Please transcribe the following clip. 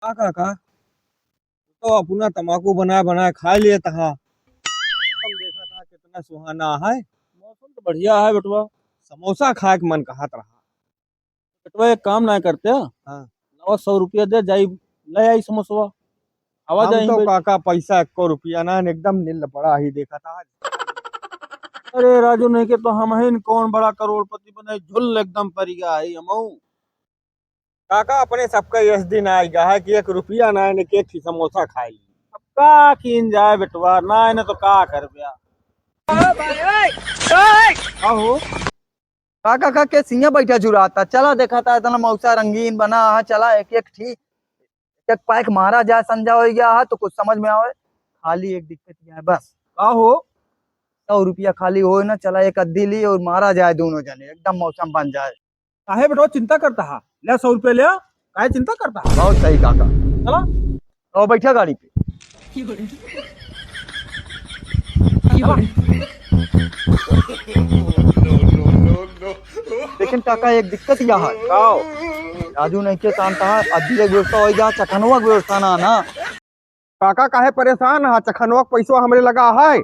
का काका तो अपना तम्बाकू बनाए बनाए खा लिए था। मौसम देखा था कितना सुहाना है। मौसम तो बढ़िया है बेटवा। समोसा खाए के मन कहत रहा। बेटवा एक काम ना करते हाँ। नवा 100 रुपया दे जाई ले आई समोसवा आवा हम जाई तो बैठ। काका पैसा 1 रुपया ना एकदम नील पड़ा ही देखा था। अरे राजू नहीं के तो हम ही कौन बड़ा करोड़पति बने झुल एकदम पड़ गया है हमऊ। काका अपने सबका यश दिन आएगा है कि 1 रुपया ना ने केक की समोसा खाई। अब का कीन जाए बेटवा ना इन्हें तो का कर बिया। आहो काका का के सिंह बैठा जुराता चला देखा था इतना मौसा रंगीन बना है चला एक एक ठीक एक पैक मारा जाए संजा हो गया है तो कुछ समझ में आवे खाली एक दिक्कत यह है बस का हो 100 रुपया खाली हो ना चला एक अद्दी ली और मारा जाए दोनों जने एकदम मौसम बन जाए। काहे बेटवा चिंता करता है ले 100 रुपया ले काहे चिंता करता है। बहुत सही काका चला और बैठा गाड़ी पे। लेकिन काका एक दिक्कत यह है आओ राजू नहीं के काम था अद्दी एक व्यवस्था हो गया चखनवा के व्यवस्था ना काका काहे परेशान है चखनवा के पैसा हमरे लगा है।